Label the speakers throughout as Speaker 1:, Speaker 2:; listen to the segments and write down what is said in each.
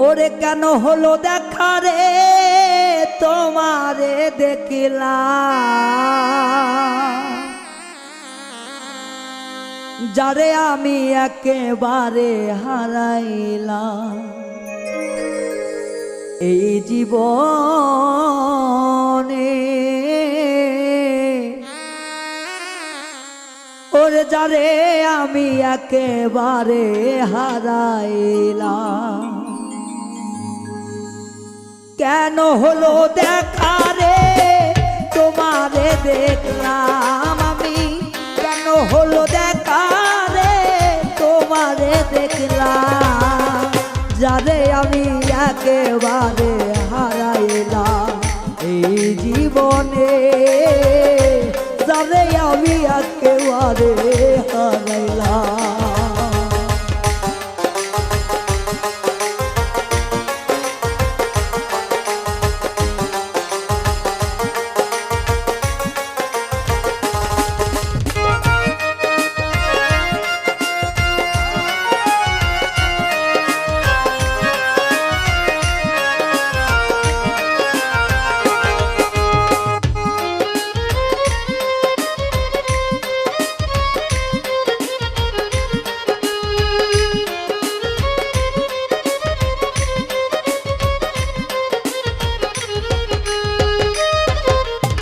Speaker 1: ওরে কেন হলো দেখা রে তোমারে দেখলাম, যারে আমি একেবারে হারাইলাম এই জীবনে। ওরে যারে আমি একেবারে হারাইলাম, কেন হলো দেখা রে তোমারে দেখলাম আমি, কেন হলো দেখা রে তোমারে দেখলাম, যারে আমি একেবারে হারাইলাম এই জীবনে, যারে আমি একেবারে হারাইলাম।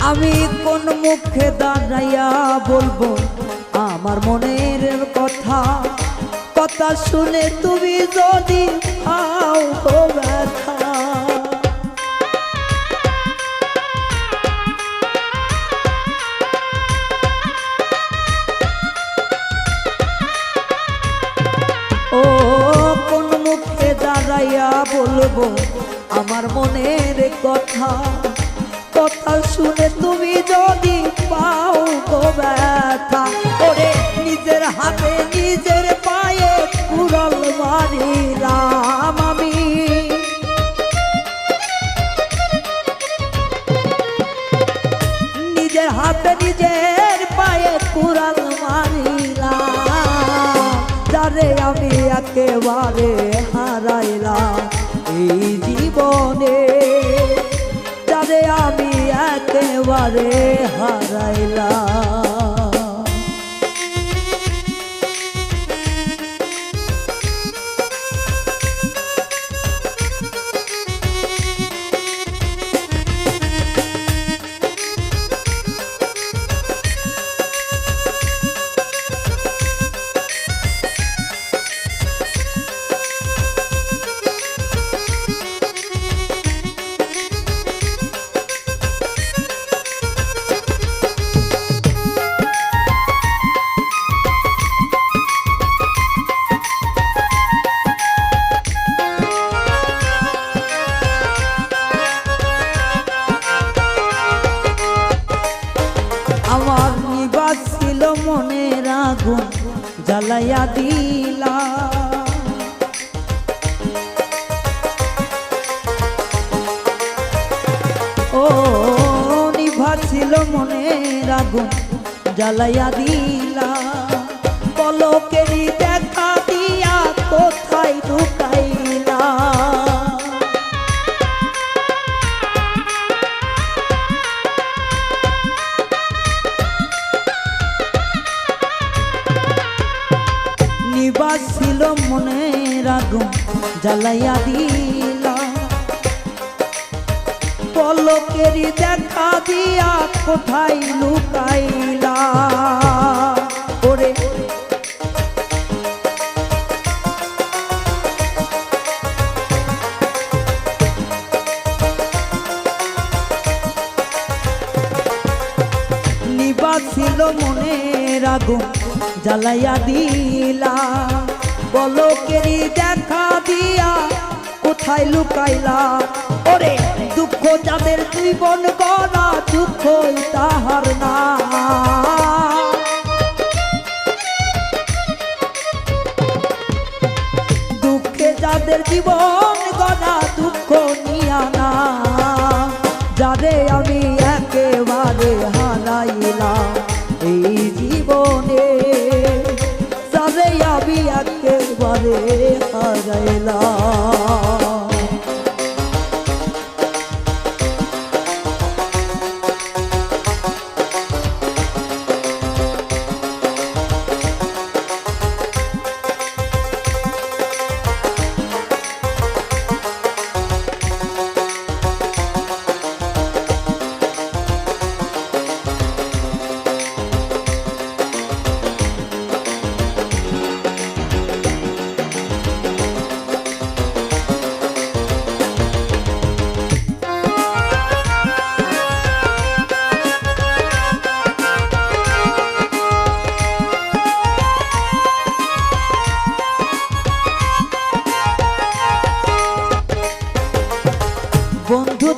Speaker 1: আমি কোন মুখে দাঁড়াইয়া বলবো আমার মনের কথা, কথা শুনে তুমি যদি পাও গো ব্যথা। ও কোন মুখে দাঁড়াইয়া বলবো আমার মনের কথা, কথা শুনে তুমি যদি পাও গো ব্যথা। ওরে নিজের হাতে নিজের পায়ে কুড়াল মারিলাম আমি, নিজের হাতে নিজের পায়ে কুড়াল মারিলাম, যারে আমি একেবারে হারাইলাম এই জীবনে, যারে আমি একেবারে হারাইলাম। আমার নিবাস ছিল মনের আগুন জ্বালাইয়া দিলা, ও নিবাস ছিল মনের আগুন জ্বালাইয়া দিলা, পলকেরই দেখা দিয়া কোথায় ঢুকাইলা। নিবাস ছিল মনের আগুন জ্বালাইয়া দিলা, পলকেরই দেখা দিয়া কোথায় লুকাইলা। ওরে নিবাস ছিল মনের আগুন জ্বালাইয়া দিলা, পলকেরই দেখা দিয়া কোথায় লুকাইলা। ওরে দুঃখ যাদের জীবন গড়া দুঃখই তাহার না, দুঃখে যাদের জীবন গড়া দুঃখ নিয়া না, যারে আমি একেবারে হারাইলাম এই জীবনে, যারে আমি একেবারে হারাইলাম।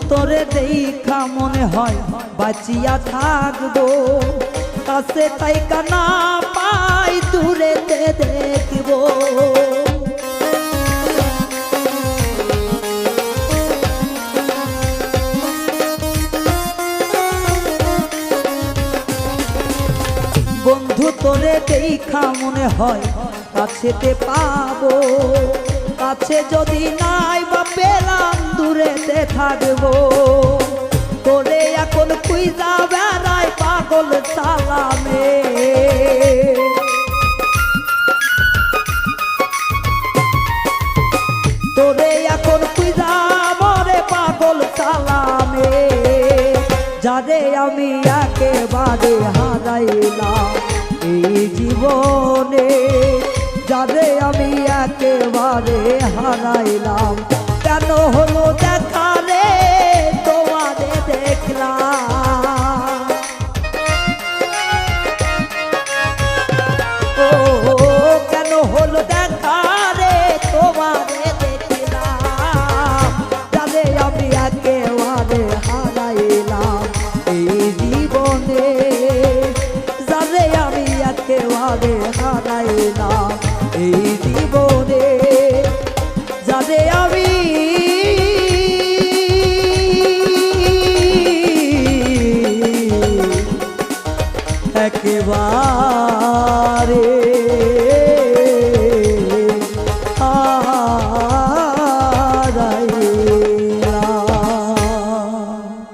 Speaker 1: তোরে দেখা মনে হয় বাঁচিয়া থাকবো, কাছে তাই কানা পাই দূরেতে দেখবো। বন্ধু তোরে দেখা মনে হয় কাছেতে পাবো, কাছে যদি নাই বা পেলাম দূরেতে থাকবো। তোরে এখন খুঁজা বেড়াই পাগল সালামে, তোরে এখন খুঁজা মরে পাগল সালামে। যারে আমি একেবারে হারাইলাম এই জীবনে, যারে আমি একেবারে হারাইলাম। কেন হলো